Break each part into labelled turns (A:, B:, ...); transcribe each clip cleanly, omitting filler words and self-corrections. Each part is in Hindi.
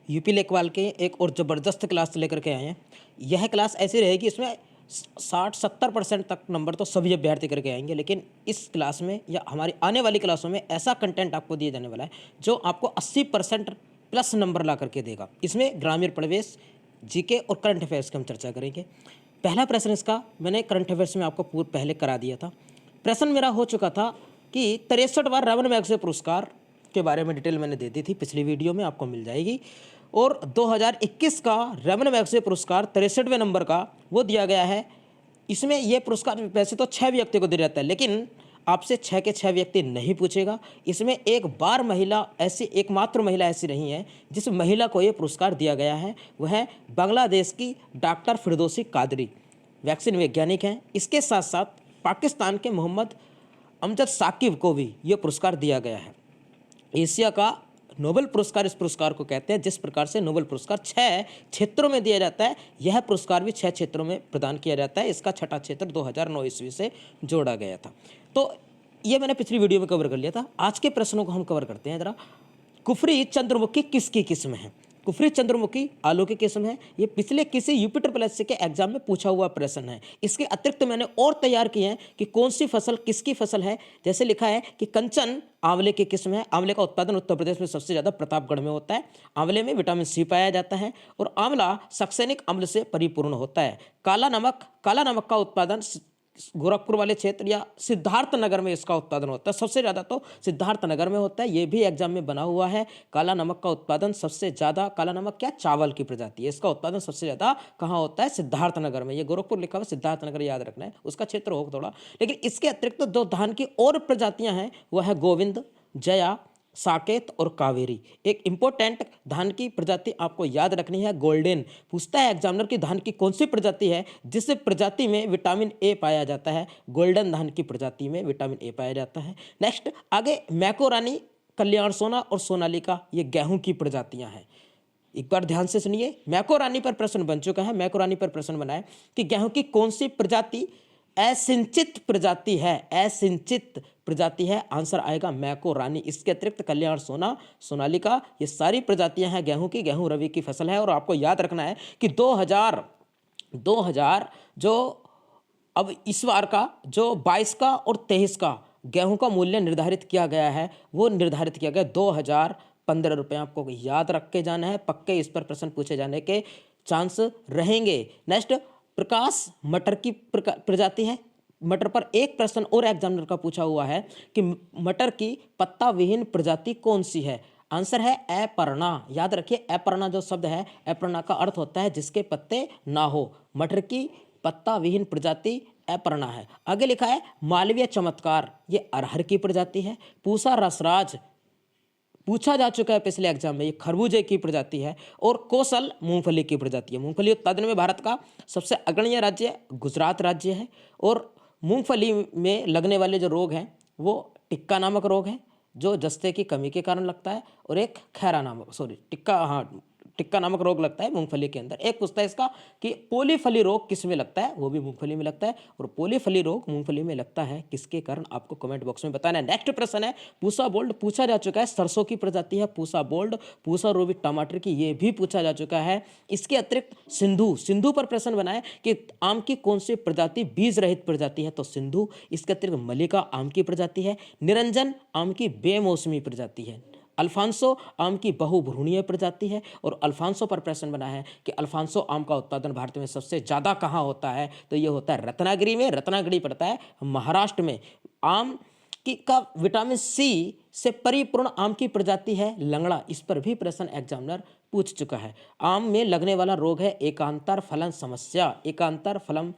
A: यूपी लेखपाल के एक और ज़बरदस्त क्लास लेकर के आए हैं। यह क्लास ऐसी रहेगी, इसमें 60-70% तक नंबर तो सभी अभ्यर्थी करके आएंगे, लेकिन इस क्लास में या हमारी आने वाली क्लासों में ऐसा कंटेंट आपको दिया जाने वाला है जो आपको 80% प्लस नंबर ला करके देगा। इसमें ग्रामीण प्रवेश, जीके और करंट अफेयर्स की हम चर्चा करेंगे। पहला प्रश्न इसका मैंने करंट अफेयर्स में आपको पूर्व पहले करा दिया था। प्रश्न मेरा हो चुका था कि 63वां रमन मैगसेसे पुरस्कार के बारे में डिटेल मैंने दे दी थी, पिछली वीडियो में आपको मिल जाएगी। और 2021 का रमन मैगसेसे पुरस्कार 63वें नंबर का वो दिया गया है। इसमें यह पुरस्कार वैसे तो 6 व्यक्ति को दिया जाता है, लेकिन आपसे 6 के 6 व्यक्ति नहीं पूछेगा। इसमें एक बार महिला ऐसी, एकमात्र महिला ऐसी नहीं है जिस महिला को ये पुरस्कार दिया गया है, वह है बांग्लादेश की डॉक्टर फिरदौसी कादरी, वैक्सीन वैज्ञानिक हैं। इसके साथ साथ पाकिस्तान के मोहम्मद अमजद साकिब को भी ये पुरस्कार दिया गया है। एशिया का नोबेल पुरस्कार इस पुरस्कार को कहते हैं। जिस प्रकार से नोबेल पुरस्कार 6 क्षेत्रों में दिया जाता है, यह पुरस्कार भी 6 क्षेत्रों में प्रदान किया जाता है। इसका छठा क्षेत्र 2009 ईस्वी से जोड़ा गया था। तो ये मैंने पिछली वीडियो में कवर कर लिया था। आज के प्रश्नों को हम कवर करते हैं जरा। कुफरी चंद्रमुखी किसकी किस्म है? कुफरी चंद्रमुखी आलू की किस्म है। ये पिछले किसी यूपिटर प्लस के एग्जाम में पूछा हुआ प्रश्न है। इसके अतिरिक्त मैंने और तैयार किए हैं कि कौन सी फसल किसकी फसल है। जैसे लिखा है कि कंचन आंवले की किस्म है। आंवले का उत्पादन उत्तर प्रदेश में सबसे ज्यादा प्रतापगढ़ में होता है। आंवले में विटामिन सी पाया जाता है और आंवला सक्सेनिक अम्ल से परिपूर्ण होता है। काला नमक का उत्पादन गोरखपुर वाले क्षेत्र या सिद्धार्थ नगर में इसका उत्पादन होता है। सबसे ज़्यादा तो सिद्धार्थ नगर में होता है। ये भी एग्जाम में बना हुआ है। काला नमक का उत्पादन सबसे ज़्यादा, काला नमक क्या, चावल की प्रजाति है, इसका उत्पादन सबसे ज़्यादा कहाँ होता है? सिद्धार्थ नगर में। ये गोरखपुर लिखा हुआ, सिद्धार्थ नगर याद रखना है, उसका क्षेत्र होगा थोड़ा। लेकिन इसके अतिरिक्त दो धान की और प्रजातियाँ हैं, वह है गोविंद, जया, साकेत और कावेरी। एक इंपॉर्टेंट धान की प्रजाति आपको याद रखनी है, गोल्डन। पूछता है एग्जामिनर की धान की कौन सी प्रजाति है जिस प्रजाति में विटामिन ए पाया जाता है? गोल्डन धान की प्रजाति में विटामिन ए पाया जाता है। नेक्स्ट आगे मैकोरानी, कल्याण सोना और सोनालिका, ये गेहूं की प्रजातियां हैं। एक बार ध्यान से सुनिए, मैकोरानी पर प्रश्न बन चुका है। मैकोरानी पर प्रश्न बना है कि गेहूं की कौन सी प्रजाति असिंचित प्रजाति है? असिंचित प्रजाति है, आंसर आएगा मैकोरानी। इसके अतिरिक्त कल्याण सोना, सोनालिका, ये सारी प्रजातियां हैं गेहूं की। गेहूं रवि की फसल है। और आपको याद रखना है कि 2000 जो अब इस बार का जो 22 का और 23 का गेहूं का मूल्य निर्धारित किया गया है, वो निर्धारित किया गया 2015 रुपये। आपको याद रख के जाना है, पक्के इस पर प्रश्न पूछे जाने के चांस रहेंगे। नेक्स्ट प्रकाश मटर की प्रजाति है। मटर पर एक प्रश्न और एग्जामिनर का पूछा हुआ है कि मटर की पत्ता विहीन प्रजाति कौन सी है? आंसर है अपर्णा। याद रखिए, अपर्णा जो शब्द है, अपर्णा का अर्थ होता है जिसके पत्ते ना हो। मटर की पत्ता विहीन प्रजाति अपर्णा है। आगे लिखा है मालवीय चमत्कार, ये अरहर की प्रजाति है। पूसा रसराज पूछा जा चुका है पिछले एग्जाम में, ये खरबूजे की प्रजाति है। और कौशल मूंगफली की प्रजाति है। मूंगफली उत्पादन में भारत का सबसे अग्रणी राज्य गुजरात राज्य है। और मूंगफली में लगने वाले जो रोग हैं वो टिक्का नामक रोग है, जो जस्ते की कमी के कारण लगता है। और एक टिक्का नामक रोग लगता है मूंगफली के अंदर। एक पूछता है इसका कि पोलीफली रोग किस में लगता है? वो भी मूंगफली में लगता है। और पोलीफली रोग मूंगफली में लगता है किसके कारण? आपको कमेंट बॉक्स में बताना है। नेक्स्ट प्रश्न है पूसा बोल्ड, पूछा जा चुका है। सरसों की प्रजाति है पूसा बोल्ड। पूसा रूबी टमाटर की, ये भी पूछा जा चुका है। इसके अतिरिक्त सिंधु पर प्रश्न बना है कि आम की कौन सी प्रजाति बीज रहित प्रजाति है? तो सिंधु। इसके अतिरिक्त मलिका आम की प्रजाति है। निरंजन आम की बेमौसमी प्रजाति है। अल्फांसो आम की बहुभ्रूणीय प्रजाति है। और अल्फांसो पर प्रश्न बना है कि अल्फांसो आम का उत्पादन भारत में सबसे ज़्यादा कहाँ होता है? तो ये होता है रत्नागिरी में। रत्नागिरी पड़ता है महाराष्ट्र में। आम का विटामिन सी से परिपूर्ण आम की प्रजाति है लंगड़ा। इस पर भी प्रश्न एग्जामिनर पूछ चुका है। आम में लगने वाला रोग है एकांतर फलन समस्या, एकांतर फलन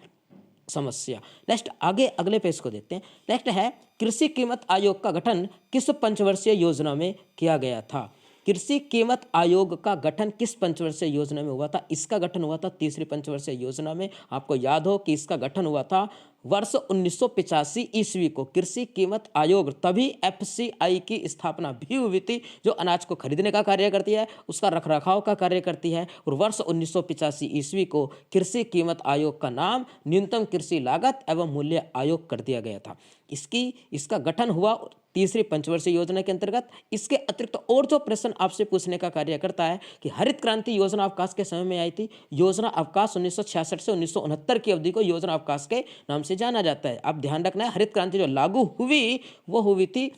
A: समस्या। नेक्स्ट आगे अगले पेज को देखते हैं। नेक्स्ट है कृषि कीमत आयोग का गठन किस पंचवर्षीय योजना में किया गया था? कृषि कीमत आयोग का गठन किस पंचवर्षीय योजना में हुआ था? इसका गठन हुआ था तीसरी पंचवर्षीय योजना में। आपको याद हो कि इसका गठन हुआ था वर्ष 1985 ईस्वी को। कृषि कीमत आयोग, तभी एफसीआई की स्थापना भी हुई थी, जो अनाज को खरीदने का कार्य करती है, उसका रखरखाव का कार्य करती है। और वर्ष 1985 ईस्वी को कृषि कीमत आयोग का नाम न्यूनतम कृषि लागत एवं मूल्य आयोग कर दिया गया था। इसका गठन हुआ तीसरी पंचवर्षीय योजना के अंतर्गत। इसके अतिरिक्त और जो प्रश्न आपसे पूछने का कार्य करता है कि हरित क्रांति योजना अवकाश के समय में आई थी। योजना अवकाश 1966 से 1969 की अवधि को योजना अवकाश के नाम से जाना जाता है। अब ध्यान रखना है, हरित क्रांति जो लागू हुई वो हुई थी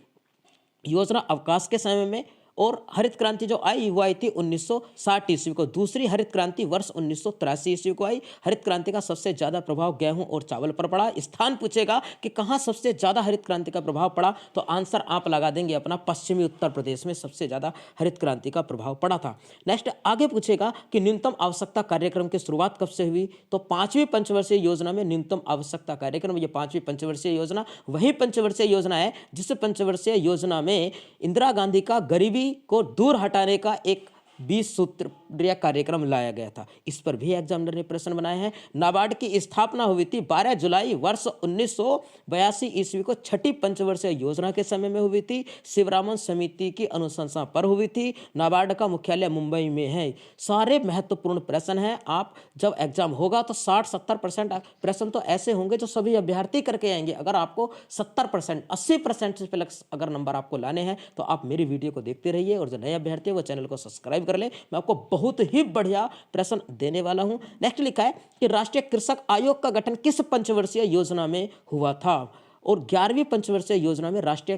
A: योजना अवकाश के समय में, और हरित क्रांति जो आई वो आई थी 1960 ईस्वी को। दूसरी हरित क्रांति वर्ष 1983 ईस्वी को आई। हरित क्रांति का सबसे ज्यादा प्रभाव गेहूं और चावल पर पड़ा। स्थान पूछेगा कि कहां सबसे ज्यादा हरित क्रांति का प्रभाव पड़ा, तो आंसर आप लगा देंगे अपना, पश्चिमी उत्तर प्रदेश में सबसे ज्यादा हरित क्रांति का प्रभाव पड़ा था। नेक्स्ट आगे पूछेगा कि न्यूनतम आवश्यकता कार्यक्रम की शुरुआत कब से हुई, तो पांचवी पंचवर्षीय योजना में न्यूनतम आवश्यकता कार्यक्रम, ये पांचवी पंचवर्षीय योजना वही पंचवर्षीय योजना है जिस पंचवर्षीय योजना में इंदिरा गांधी का गरीबी को दूर हटाने का एक 20 सूत्रीय कार्यक्रम लाया गया था। इस पर भी एग्जामिनर ने प्रश्न बनाए हैं। नाबार्ड की स्थापना हुई थी 12 जुलाई वर्ष 1982 ईस्वी को, छठी पंचवर्षीय योजना के समय में हुई थी। शिवरामन समिति की अनुशंसा पर हुई थी। नाबार्ड का मुख्यालय मुंबई में है। सारे महत्वपूर्ण प्रश्न हैं। आप जब एग्जाम होगा तो 60-70% प्रश्न तो ऐसे होंगे जो सभी अभ्यर्थी करके आएंगे। अगर आपको 70%, 80% से प्लस अगर नंबर आपको लाने हैं तो आप मेरी वीडियो को देखते रहिए, और जो नए अभ्यर्थी है वो चैनल को सब्सक्राइब कर ले। मैं आपको बहुत ही बढ़िया प्रश्न देने वाला हूं। नेक्स्ट लिखा है कि राष्ट्रीय कृषक आयोग का गठन किस पंचवर्षीय योजना में हुआ था, और 11वीं पंचवर्षीय योजना में राष्ट्रीय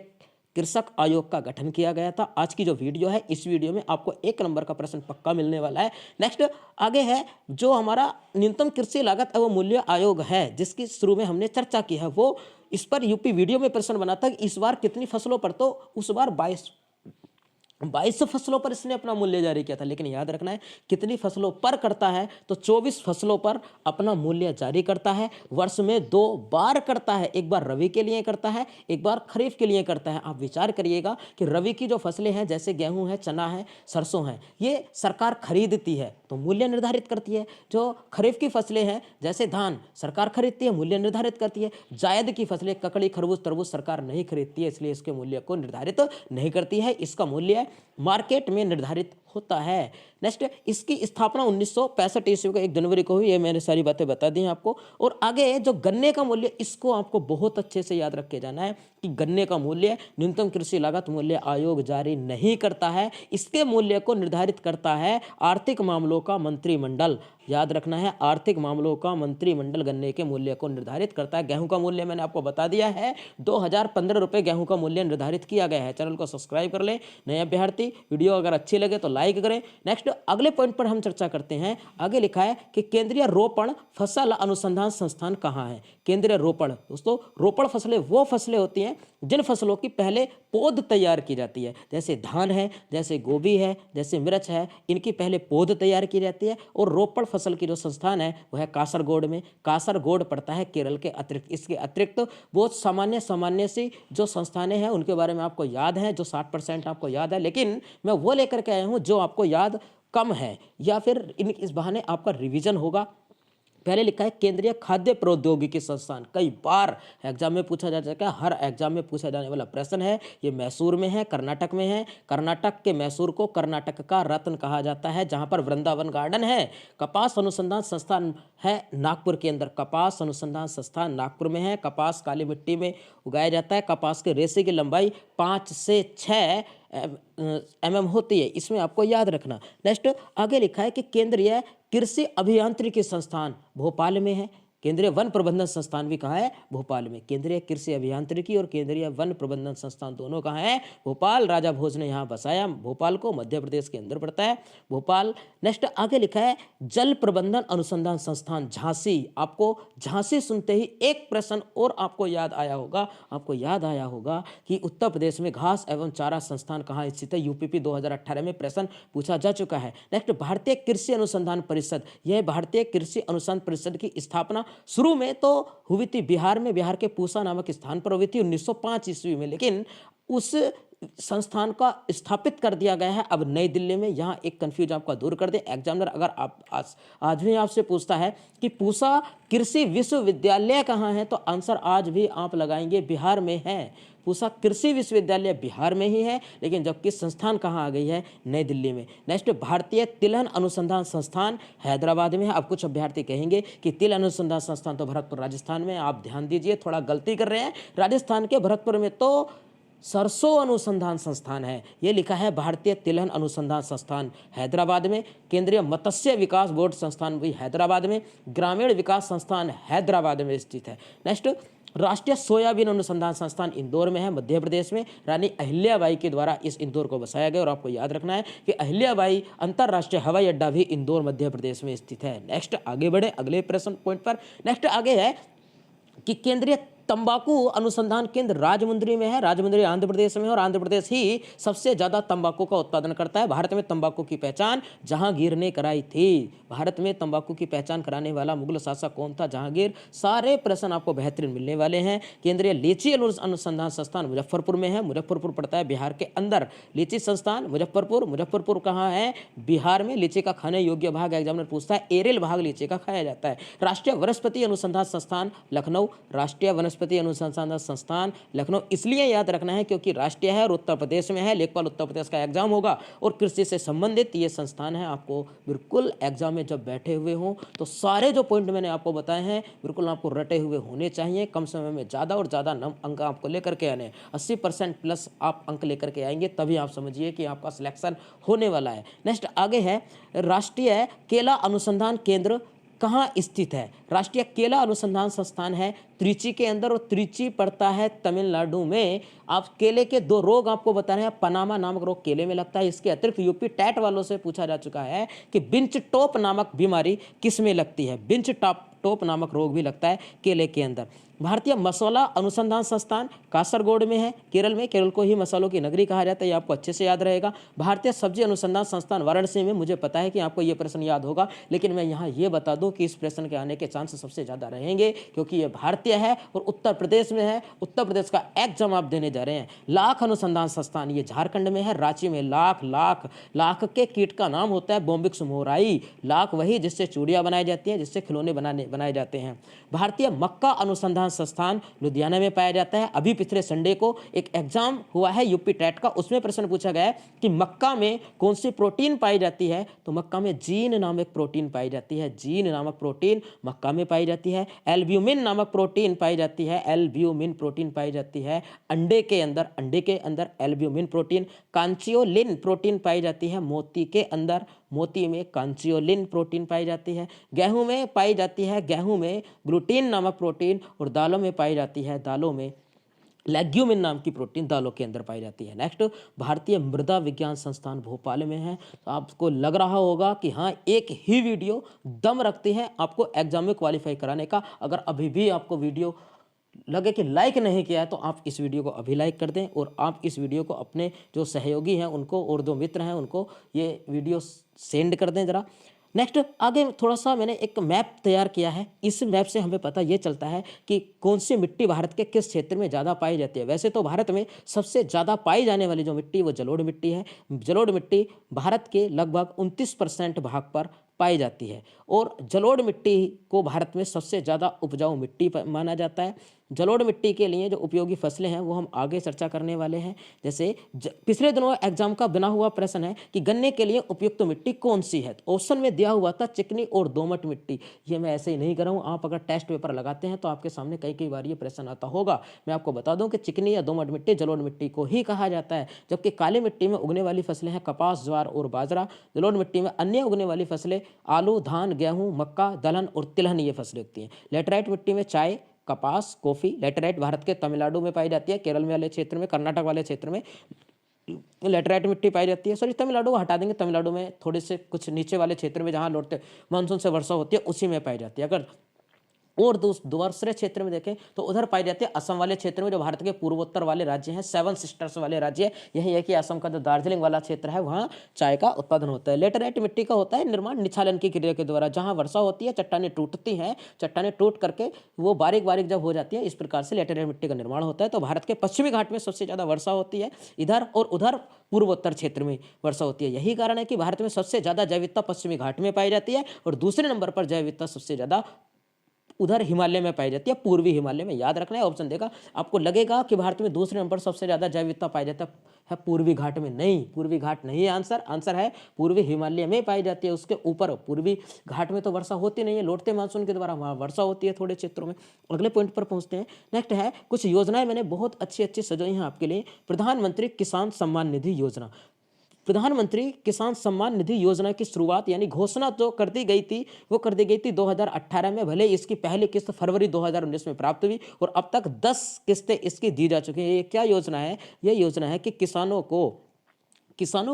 A: कृषक आयोग का गठन किया गया था। आज की जो वीडियो है, इस वीडियो में आपको 1 नंबर का प्रश्न पक्का मिलने वाला है। नेक्स्ट आगे है जो हमारा न्यूनतम कृषि लागत एवं मूल्य आयोग है, जिसकी शुरू में हमने चर्चा की है, वो इस पर यूपी वीडियो में प्रश्न बना था कि इस बार कितनी फसलों पर, तो उस बार 22 फसलों पर इसने अपना मूल्य जारी किया था। लेकिन याद रखना है कितनी फसलों पर करता है, तो 24 फसलों पर अपना मूल्य जारी करता है। वर्ष में 2 बार करता है, एक बार रबी के लिए करता है, एक बार खरीफ के लिए करता है। आप विचार करिएगा कि रबी की जो फसलें हैं जैसे गेहूं है, चना है, सरसों है, ये सरकार खरीदती है तो मूल्य निर्धारित करती है। जो खरीफ की फसलें हैं जैसे धान, सरकार खरीदती है, मूल्य निर्धारित करती है। जायद की फसलें ककड़ी, खरबूज, तरबूज सरकार नहीं खरीदती है, इसलिए इसके मूल्य को निर्धारित नहीं करती है। इसका मूल्य मार्केट में निर्धारित होता है। नेक्स्ट, इसकी स्थापना 1965 ईस्वी को 1 जनवरी को हुई। ये मैंने सारी बातें बता दी हैं आपको। और आगे जो गन्ने का मूल्य, इसको आपको बहुत अच्छे से याद रख के जाना है कि गन्ने का मूल्य न्यूनतम कृषि लागत मूल्य आयोग जारी नहीं करता है। इसके मूल्य को निर्धारित करता है आर्थिक मामलों का मंत्रिमंडल। याद रखना है, आर्थिक मामलों का मंत्रिमंडल गन्ने के मूल्य को निर्धारित करता है। गेहूं का मूल्य मैंने आपको बता दिया है, 2015 रुपये गेहूं का मूल्य निर्धारित किया गया है। चैनल को सब्सक्राइब कर ले नए अभ्यर्थी। वीडियो अगर अच्छी लगे तो लाइक करें। नेक्स्ट अगले पॉइंट पर हम चर्चा करते हैं। आगे लिखा है कि केंद्रीय रोपण फसल अनुसंधान संस्थान कहाँ है। केंद्रीय रोपण, दोस्तों रोपण फसलें वो फसलें होती हैं जिन फसलों की पहले पौध तैयार की जाती है, जैसे धान है, जैसे गोभी है, जैसे मिर्च है, इनकी पहले पौध तैयार की जाती है। और रोपण फसल की जो संस्थान है वह है कासरगोड में। कासरगोड पड़ता है केरल के अतिरिक्त। इसके अतिरिक्त बहुत सामान्य सी जो संस्थानें हैं उनके बारे में आपको याद है, जो 60% आपको याद है, लेकिन मैं वो लेकर के आया हूँ जो आपको याद कम है, या फिर इस बहाने आपका रिवीजन होगा। पहले लिखा है केंद्रीय खाद्य प्रौद्योगिकी संस्थान। कई बार एग्जाम में पूछा जा चुका है, हर एग्जाम में पूछा जाने वाला प्रश्न है। ये मैसूर में है, कर्नाटक में है। कर्नाटक के मैसूर को कर्नाटक का रत्न कहा जाता है, जहां पर वृंदावन गार्डन है। कपास अनुसंधान संस्थान है नागपुर के अंदर। कपास अनुसंधान संस्थान नागपुर में है। कपास काली मिट्टी में उगाया जाता है। कपास के रेशे की लंबाई 5 से 6 mm होती है, इसमें आपको याद रखना। नेक्स्ट आगे लिखा है कि केंद्रीय कृषि अभियांत्रिकी संस्थान भोपाल में है। केंद्रीय वन प्रबंधन संस्थान भी कहाँ है? भोपाल में। केंद्रीय कृषि अभियांत्रिकी और केंद्रीय वन प्रबंधन संस्थान दोनों कहाँ है? भोपाल। राजा भोज ने यहाँ बसाया भोपाल को, मध्य प्रदेश के अंदर पड़ता है भोपाल। नेक्स्ट आगे लिखा है जल प्रबंधन अनुसंधान संस्थान झांसी। आपको झांसी सुनते ही एक प्रश्न और आपको याद आया होगा कि उत्तर प्रदेश में घास एवं चारा संस्थान कहाँ स्थित है। यूपीपी 2018 में प्रश्न पूछा जा चुका है। नेक्स्ट भारतीय कृषि अनुसंधान परिषद। यह भारतीय कृषि अनुसंधान परिषद की स्थापना शुरू में तो हुई थी बिहार में, बिहार के पूसा नामक स्थान पर हुई थी 1905 ईस्वी में, लेकिन उस संस्थान का स्थापित कर दिया गया है अब नई दिल्ली में। यहाँ एक कंफ्यूज आपका दूर कर दे। एग्जामिनर अगर आप आज भी आपसे पूछता है कि पूसा कृषि विश्वविद्यालय कहाँ है, तो आंसर आज भी आप लगाएंगे बिहार में है। पूसा कृषि विश्वविद्यालय बिहार में ही है, लेकिन जबकि संस्थान कहाँ आ गई है? नई दिल्ली में। नेक्स्ट भारतीय तिलहन अनुसंधान संस्थान हैदराबाद में है। अब कुछ अभ्यर्थी कहेंगे कि तिल अनुसंधान संस्थान तो भरतपुर राजस्थान में। आप ध्यान दीजिए, थोड़ा गलती कर रहे हैं। राजस्थान के भरतपुर में तो सरसों अनुसंधान संस्थान है, ये लिखा है भारतीय तिलहन अनुसंधान संस्थान हैदराबाद में, केंद्रीय मत्स्य विकास बोर्ड संस्थान भी हैदराबाद में, ग्रामीण विकास संस्थान हैदराबाद में स्थित है। नेक्स्ट, राष्ट्रीय सोयाबीन अनुसंधान संस्थान इंदौर में है, मध्य प्रदेश में। रानी अहिल्याबाई के द्वारा इस इंदौर को बसाया गया और आपको याद रखना है कि अहिल्याबाई अंतरराष्ट्रीय हवाई अड्डा भी इंदौर मध्य प्रदेश में स्थित है। नेक्स्ट आगे बढ़े अगले प्रश्न पॉइंट पर। नेक्स्ट आगे है कि केंद्रीय तंबाकू अनुसंधान केंद्र राजमुंद्री में है, राजमुंद्री आंध्र प्रदेश में है और आंध्र प्रदेश ही सबसे ज्यादा तंबाकू का उत्पादन करता है। भारत में तंबाकू की पहचान जहांगीर ने कराई थी। भारत में तंबाकू की पहचान कराने वाला मुगल शासक कौन था? जहांगीर। सारे प्रश्न आपको बेहतरीन मिलने वाले हैं। केंद्रीय लीची अनुसंधान संस्थान मुजफ्फरपुर में है, मुजफ्फरपुर पड़ता है बिहार के अंदर। लीची संस्थान मुजफ्फरपुर, मुजफ्फरपुर कहाँ है? बिहार में। लीची का खाने योग्य भाग एग्जामिनर पूछता है, एरेल भाग लीची का खाया जाता है। राष्ट्रीय वनस्पति अनुसंधान संस्थान लखनऊ, राष्ट्रीय वनस्पति अनुसंधान संस्थान लखनऊ इसलिए याद रखना है क्योंकि राष्ट्रीय है और उत्तर प्रदेश में है, लेखपाल उत्तर प्रदेश का एग्जाम होगा और कृषि से संबंधित ये संस्थान है। आपको बिल्कुल एग्जाम में जब बैठे हुए हो तो सारे जो पॉइंट मैंने आपको बताए हैं बिल्कुल आपको रटे हुए होने चाहिए। कम समय में ज़्यादा और ज़्यादा अंक आपको लेकर के आने, 80% प्लस आप अंक लेकर के आएंगे, तभी आप समझिए कि आपका सिलेक्शन होने वाला है। नेक्स्ट आगे है राष्ट्रीय केला अनुसंधान केंद्र कहाँ स्थित है? राष्ट्रीय केला अनुसंधान संस्थान है त्रिची के अंदर और त्रिची पड़ता है तमिलनाडु में। आप केले के 2 रोग आपको बता रहे हैं। पनामा नामक रोग केले में लगता है। इसके अतिरिक्त यूपी टैट वालों से पूछा जा चुका है कि बिंच टॉप नामक बीमारी किस में लगती है? बिंच टॉप नामक रोग भी लगता है केले के अंदर। भारतीय मसाला अनुसंधान संस्थान कासरगोड में है, केरल में। केरल को ही मसालों की नगरी कहा जाता है, ये आपको अच्छे से याद रहेगा। भारतीय सब्जी अनुसंधान संस्थान वाराणसी में। मुझे पता है कि आपको ये प्रश्न याद होगा, लेकिन मैं यहाँ ये बता दूं कि इस प्रश्न के आने के चांस सबसे ज़्यादा रहेंगे क्योंकि ये भारतीय है और उत्तर प्रदेश में है। उत्तर प्रदेश का एग्जाम आप देने जा रहे हैं। लाख अनुसंधान संस्थान ये झारखंड में है, रांची में। लाख के कीट का नाम होता है बोम्बिक्स मोराई। लाख वही जिससे चूड़ियाँ बनाई जाती हैं, जिससे खिलौने बनाए जाते हैं। भारतीय मक्का अनुसंधान संस्थान लुधियाना में पाया जाता है। अभी पिछले संडे को एक एग्जाम हुआ है यूपी टेट का, उसमें प्रश्न पूछा गया है कि मक्का में कौन सी प्रोटीन पाई जाती है? तो मक्का में जीन नामक प्रोटीन पाई जाती है। जीन नामक प्रोटीन मक्का में पाई जाती है। एल्ब्यूमिन नामक प्रोटीन पाई जाती है। एल्ब्यूमिन प्रोटीन पाई जाती है अंडे के अंदर एल्ब्यूमिन प्रोटीन। कांचियोलिन प्रोटीन पाई जाती है मोती के अंदर। मोती में कांचियोलिन प्रोटीन पाई जाती है। गेहूं में पाई जाती है, गेहूं में ग्लूटीन नामक प्रोटीन। और दालों में पाई जाती है, दालों में लेग्यूमिन नाम की प्रोटीन दालों के अंदर पाई जाती है। नेक्स्ट, भारतीय मृदा विज्ञान संस्थान भोपाल में है। तो आपको लग रहा होगा कि हाँ, एक ही वीडियो दम रखती है आपको एग्जाम में क्वालिफाई कराने का। अगर अभी भी आपको वीडियो लगे कि लाइक नहीं किया है तो आप इस वीडियो को अभी लाइक कर दें और आप इस वीडियो को अपने जो सहयोगी हैं उनको और जो मित्र हैं उनको ये वीडियो सेंड कर दें ज़रा। नेक्स्ट आगे थोड़ा सा मैंने एक मैप तैयार किया है। इस मैप से हमें पता ये चलता है कि कौन सी मिट्टी भारत के किस क्षेत्र में ज़्यादा पाई जाती है। वैसे तो भारत में सबसे ज़्यादा पाई जाने वाली जो मिट्टी वो जलोढ़ मिट्टी है। जलोढ़ मिट्टी भारत के लगभग 29% भाग पर पाई जाती है और जलोढ़ मिट्टी को भारत में सबसे ज़्यादा उपजाऊ मिट्टी माना जाता है। जलोढ़ मिट्टी के लिए जो उपयोगी फसलें हैं वो हम आगे चर्चा करने वाले हैं। जैसे पिछले दिनों एग्जाम का बना हुआ प्रश्न है कि गन्ने के लिए उपयुक्त मिट्टी कौन सी है? तो ऑप्शन में दिया हुआ था चिकनी और दोमट मिट्टी। ये मैं ऐसे ही नहीं कर रहा हूँ, आप अगर टेस्ट पेपर लगाते हैं तो आपके सामने कई बार ये प्रश्न आता होगा। मैं आपको बता दूं कि चिकनी या दोमट मिट्टी जलोढ़ मिट्टी को ही कहा जाता है। जबकि काली मिट्टी में उगने वाली फसलें हैं कपास, ज्वार और बाजरा। जलोढ़ मिट्टी में अन्य उगने वाली फसलें आलू, धान, गेहूँ, मक्का, दलहन और तिलहन ये फसलें उगती हैं। लेटराइट मिट्टी में चाय, कपास, कॉफी। लेटराइट भारत के तमिलनाडु में पाई जाती है, केरल वाले क्षेत्र में, कर्नाटक वाले क्षेत्र में लेटराइट मिट्टी पाई जाती है। सॉरी, तमिलनाडु को हटा देंगे। तमिलनाडु में थोड़े से कुछ नीचे वाले क्षेत्र में जहाँ लौटते मानसून से वर्षा होती है उसी में पाई जाती है। अगर और दूसरे क्षेत्र में देखें तो उधर पाई जाती है असम वाले क्षेत्र में, जो भारत के पूर्वोत्तर वाले राज्य हैं, 7 सिस्टर्स वाले राज्य। यही है कि असम का जो दार्जिलिंग वाला क्षेत्र है वहाँ चाय का उत्पादन होता है। लेटराइट मिट्टी का होता है निर्माण निछालन की क्रिया के द्वारा। जहाँ वर्षा होती है चट्टानें टूटती हैं, चट्टानें टूट करके वो बारीक बारीक जब हो जाती है, इस प्रकार से लेटराइट मिट्टी का निर्माण होता है। तो भारत के पश्चिमी घाट में सबसे ज़्यादा वर्षा होती है, इधर और उधर पूर्वोत्तर क्षेत्र में वर्षा होती है। यही कारण है कि भारत में सबसे ज़्यादा जैव विविधता पश्चिमी घाट में पाई जाती है और दूसरे नंबर पर जैव विविधता सबसे ज़्यादा उधर हिमालय में पाई जाती है, पूर्वी हिमालय में। याद रखना है, ऑप्शन देगा आपको लगेगा कि भारत में दूसरे नंबर सबसे ज़्यादा जैव विविधता पाई जाता है पूर्वी घाट में। नहीं, पूर्वी घाट नहीं है आंसर, आंसर है पूर्वी हिमालय में पाई जाती है। उसके ऊपर पूर्वी घाट में तो वर्षा होती नहीं है, लौटते मानसून के द्वारा वहाँ वर्षा होती है थोड़े क्षेत्रों में। अगले पॉइंट पर पहुँचते हैं। नेक्स्ट है, कुछ योजनाएं मैंने बहुत अच्छी अच्छी सजाई हैं आपके लिए। प्रधानमंत्री किसान सम्मान निधि योजना। प्रधानमंत्री किसान सम्मान निधि योजना की शुरुआत यानी घोषणा जो कर दी गई थी, वो कर दी गई थी 2018 में। भले इसकी पहली किस्त फरवरी 2019 में प्राप्त हुई और अब तक 10 किस्तें इसकी दी जा चुकी हैं। ये क्या योजना है? ये योजना है कि किसानों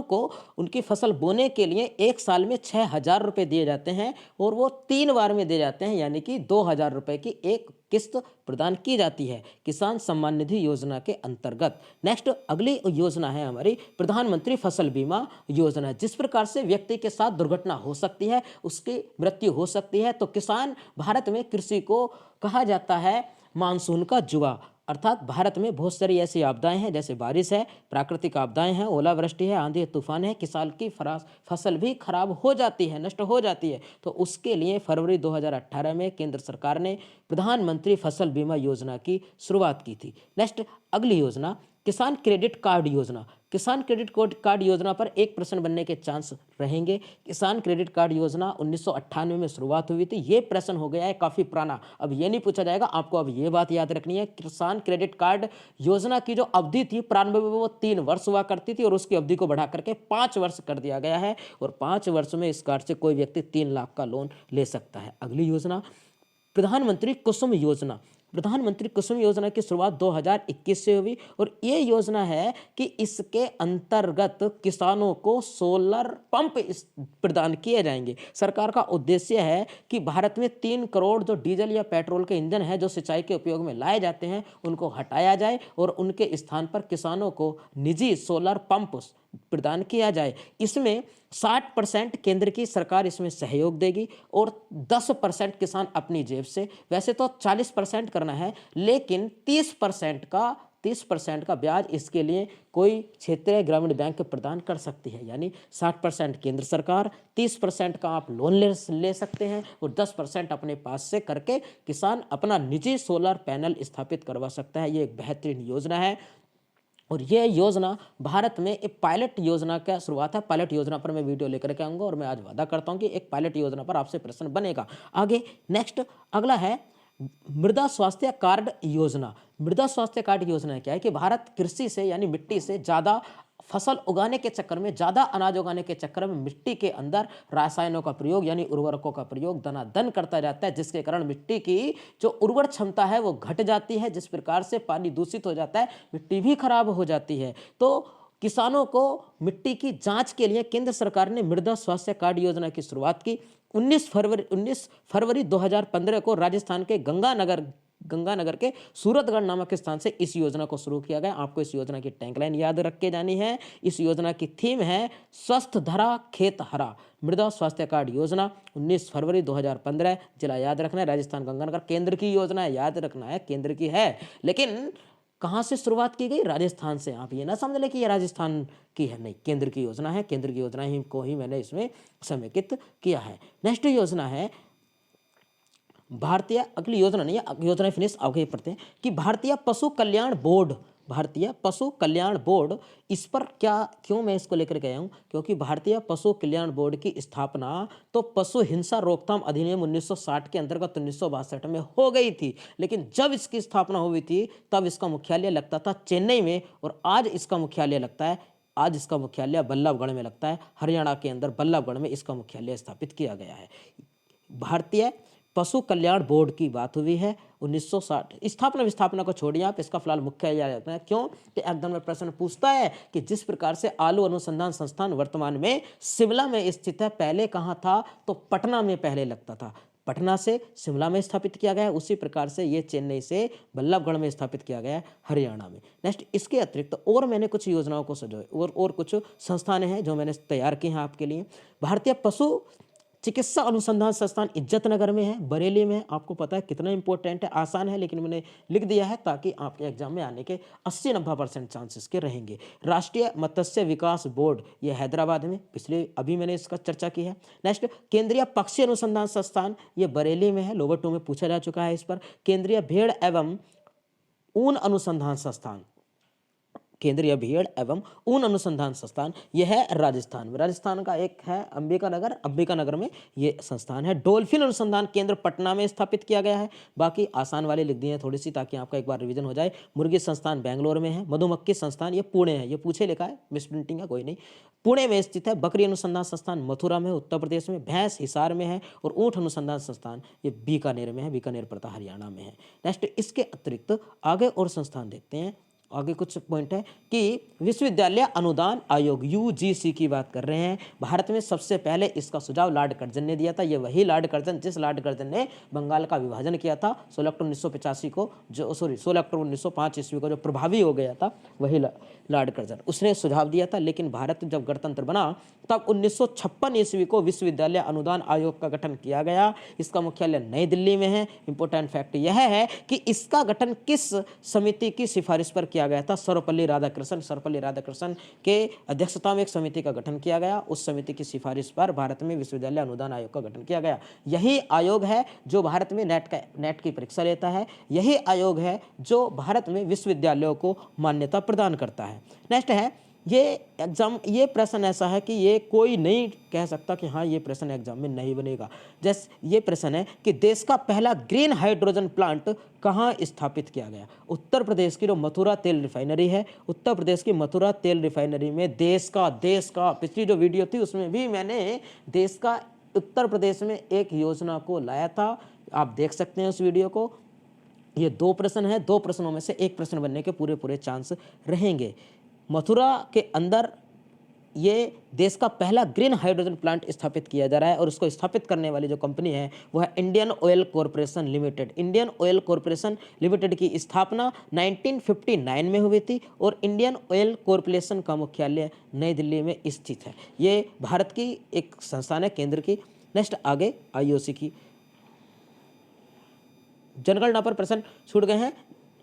A: को उनकी फसल बोने के लिए एक साल में 6,000 रुपये दिए जाते हैं और वो 3 बार में दिए जाते हैं, यानी कि 2,000 रुपये की एक किस्त प्रदान की जाती है किसान सम्मान निधि योजना के अंतर्गत। नेक्स्ट अगली योजना है हमारी प्रधानमंत्री फसल बीमा योजना। जिस प्रकार से व्यक्ति के साथ दुर्घटना हो सकती है, उसकी मृत्यु हो सकती है, तो किसान भारत में कृषि को कहा जाता है मानसून का जुआ। अर्थात भारत में बहुत सारी ऐसी आपदाएं हैं, जैसे बारिश है, प्राकृतिक आपदाएं हैं, ओलावृष्टि है, आंधी तूफान है, किसान की फसल भी खराब हो जाती है, नष्ट हो जाती है। तो उसके लिए फरवरी 2018 में केंद्र सरकार ने प्रधानमंत्री फसल बीमा योजना की शुरुआत की थी। नेक्स्ट अगली योजना किसान क्रेडिट कार्ड योजना। किसान क्रेडिट कार्ड योजना पर एक प्रश्न बनने के चांस रहेंगे। किसान क्रेडिट कार्ड योजना 1998 में शुरुआत हुई थी। ये प्रश्न हो गया है काफ़ी पुराना, अब ये नहीं पूछा जाएगा आपको। अब ये बात याद रखनी है, किसान क्रेडिट कार्ड योजना की जो अवधि थी प्रारंभ में वो 3 वर्ष हुआ करती थी और उसकी अवधि को बढ़ा करके 5 वर्ष कर दिया गया है और 5 वर्ष में इस कार्ड से कोई व्यक्ति 3 लाख का लोन ले सकता है। अगली योजना प्रधानमंत्री कुसुम योजना। प्रधानमंत्री कुसुम योजना की शुरुआत 2021 से हुई और ये योजना है कि इसके अंतर्गत किसानों को सोलर पंप प्रदान किए जाएंगे। सरकार का उद्देश्य है कि भारत में 3 करोड़ जो डीजल या पेट्रोल के इंजन हैं जो सिंचाई के उपयोग में लाए जाते हैं, उनको हटाया जाए और उनके स्थान पर किसानों को निजी सोलर पंप प्रदान किया जाए। इसमें 60% केंद्र की सरकार इसमें सहयोग देगी और 10% किसान अपनी जेब से। वैसे तो 40% करना है, लेकिन 30% का ब्याज इसके लिए कोई क्षेत्रीय ग्रामीण बैंक प्रदान कर सकती है। यानी 60% केंद्र सरकार, 30% का आप लोन ले सकते हैं और 10% अपने पास से करके किसान अपना निजी सोलर पैनल स्थापित करवा सकता है। ये एक बेहतरीन योजना है और यह योजना भारत में एक पायलट योजना का शुरुआत है। पायलट योजना पर मैं वीडियो लेकर के आऊँगा और मैं आज वादा करता हूँ कि एक पायलट योजना पर आपसे प्रश्न बनेगा। आगे नेक्स्ट अगला है मृदा स्वास्थ्य कार्ड योजना। मृदा स्वास्थ्य कार्ड योजना क्या है कि भारत कृषि से यानी मिट्टी से ज़्यादा फसल उगाने के चक्कर में, ज़्यादा अनाज उगाने के चक्कर में मिट्टी के अंदर रासायनों का प्रयोग यानी उर्वरकों का प्रयोग दनादन करता जाता है, जिसके कारण मिट्टी की जो उर्वर क्षमता है वो घट जाती है। जिस प्रकार से पानी दूषित हो जाता है, मिट्टी भी खराब हो जाती है। तो किसानों को मिट्टी की जांच के लिए केंद्र सरकार ने मृदा स्वास्थ्य कार्ड योजना की शुरुआत की। 19 फरवरी 2015 को राजस्थान के गंगानगर के सूरतगढ़ नामक स्थान से इस योजना को शुरू किया गया। आपको इस योजना की टैगलाइन याद रख के जानी है। इस योजना की थीम है स्वस्थ धरा खेत हरा। मृदा स्वास्थ्य कार्ड योजना 19 फरवरी 2015, जिला याद रखना है राजस्थान गंगानगर। केंद्र की योजना है, याद रखना है केंद्र की है, लेकिन कहाँ से शुरुआत की गई? राजस्थान से। आप ये ना समझ लें कि ये राजस्थान की है, नहीं, केंद्र की योजना है। केंद्र की योजना ही को ही मैंने इसमें समेकित किया है। नेक्स्ट योजना है भारतीय, अगली योजना नहीं है, योजना फिनिश, आगे पढ़ते हैं कि भारतीय पशु कल्याण बोर्ड। भारतीय पशु कल्याण बोर्ड, इस पर क्यों मैं इसको लेकर के आया हूँ, क्योंकि भारतीय पशु कल्याण बोर्ड की स्थापना तो पशु हिंसा रोकथाम अधिनियम 1960 के अंतर्गत 1962 में हो गई थी, लेकिन जब इसकी स्थापना हुई थी तब इसका मुख्यालय लगता था चेन्नई में और आज इसका मुख्यालय बल्लभगढ़ में लगता है। हरियाणा के अंदर बल्लभगढ़ में इसका मुख्यालय स्थापित किया गया है। भारतीय पशु कल्याण बोर्ड की बात हुई है 1960। स्थापना को छोड़िए आप, इसका फिलहाल मुख्यालय रहता है। क्यों कि एग्जाम में प्रश्न पूछता है कि जिस प्रकार से आलू अनुसंधान संस्थान वर्तमान में शिमला में स्थित है, पहले कहाँ था? तो पटना में पहले लगता था। पटना से शिमला में स्थापित किया गया है, उसी प्रकार से ये चेन्नई से बल्लभगढ़ में स्थापित किया गया है हरियाणा में। नेक्स्ट इसके अतिरिक्त और मैंने कुछ योजनाओं को सजाए और कुछ संस्थानें हैं जो मैंने तैयार की हैं आपके लिए। भारतीय पशु चिकित्सा अनुसंधान संस्थान इज्जतनगर में है, बरेली में है। आपको पता है कितना इंपॉर्टेंट है, आसान है, लेकिन मैंने लिख दिया है ताकि आपके एग्जाम में आने के 80-90% चांसेस के रहेंगे। राष्ट्रीय मत्स्य विकास बोर्ड, ये हैदराबाद में, पिछले अभी मैंने इसका चर्चा की है। नेक्स्ट, केंद्रीय पक्षी अनुसंधान संस्थान, ये बरेली में है, लोवर 2 में पूछा जा चुका है इस पर। केंद्रीय भेड़ एवं ऊन अनुसंधान संस्थान, केंद्रीय भेड़ एवं ऊन अनुसंधान संस्थान, यह है राजस्थान में। राजस्थान का एक है अंबिकानगर, अंबिकानगर में ये संस्थान है। डॉल्फिन अनुसंधान केंद्र पटना में स्थापित किया गया है। बाकी आसान वाले लिख दिए हैं थोड़ी सी, ताकि आपका एक बार रिवीजन हो जाए। मुर्गी संस्थान बेंगलोर में है। मधुमक्खी संस्थान ये पुणे है, ये पूछे लिखा है, मिस प्रिंटिंग है, कोई नहीं, पुणे में स्थित है। बकरी अनुसंधान संस्थान मथुरा में, उत्तर प्रदेश में। भैंस हिसार में है। और ऊंट अनुसंधान संस्थान ये बीकानेर में है, बीकानेर पड़ता हरियाणा में है। नेक्स्ट, इसके अतिरिक्त आगे और संस्थान देखते हैं। आगे कुछ पॉइंट है कि विश्वविद्यालय अनुदान आयोग यूजीसी की बात कर रहे हैं। भारत में सबसे पहले इसका सुझाव लॉर्ड कर्जन ने दिया था। ये वही लॉर्ड कर्जन जिस लॉर्ड कर्जन ने बंगाल का विभाजन किया था 16 अक्टूबर 1985 को, जो 16 अक्टूबर 1905 ईस्वी को जो प्रभावी हो गया था, वही लॉर्ड कर्जन, उसने सुझाव दिया था। लेकिन भारत जब गणतंत्र बना तब 1956 ईस्वी को विश्वविद्यालय अनुदान आयोग का गठन किया गया। इसका मुख्यालय नई दिल्ली में है। इंपॉर्टेंट फैक्ट यह है कि इसका गठन किस समिति की सिफारिश पर किया गया था? सर्वपल्ली राधाकृष्णन, सर्वपल्ली राधाकृष्णन के अध्यक्षता में एक समिति का गठन किया गया। उस समिति की सिफारिश पर भारत में विश्वविद्यालय अनुदान आयोग का गठन किया गया। यही आयोग है जो भारत में नेट की परीक्षा लेता है। यही आयोग है जो भारत में विश्वविद्यालयों को मान्यता प्रदान करता है। नेक्स्ट है, ये एग्जाम, ये प्रश्न ऐसा है कि ये कोई नहीं कह सकता कि हाँ ये प्रश्न एग्जाम में नहीं बनेगा। जैसे ये प्रश्न है कि देश का पहला ग्रीन हाइड्रोजन प्लांट कहाँ स्थापित किया गया? उत्तर प्रदेश की जो मथुरा तेल रिफाइनरी है, उत्तर प्रदेश की मथुरा तेल रिफाइनरी में देश का पिछली जो वीडियो थी उसमें भी मैंने देश का उत्तर प्रदेश में एक योजना को लाया था, आप देख सकते हैं उस वीडियो को। ये 2 प्रश्न है, 2 प्रश्नों में से एक प्रश्न बनने के पूरे चांस रहेंगे। मथुरा के अंदर ये देश का पहला ग्रीन हाइड्रोजन प्लांट स्थापित किया जा रहा है और उसको स्थापित करने वाली जो कंपनी है वो है Indian oil corporation limited. Indian oil corporation limited की स्थापना 1959 में हुई थी और इंडियन ऑयल कॉरपोरेशन का मुख्यालय नई दिल्ली में स्थित है। ये भारत की एक संस्थान है, केंद्र की। नेक्स्ट, आगे आईओसी की जनगणना पर प्रश्न छूट गए हैं।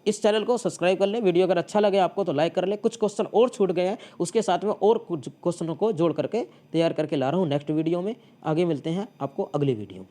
A: इस चैनल को सब्सक्राइब कर लें। वीडियो अगर अच्छा लगे आपको तो लाइक कर लें। कुछ क्वेश्चन और छूट गए हैं, उसके साथ में और कुछ क्वेश्चनों को जोड़ करके तैयार करके ला रहा हूँ नेक्स्ट वीडियो में। आगे मिलते हैं आपको अगली वीडियो में।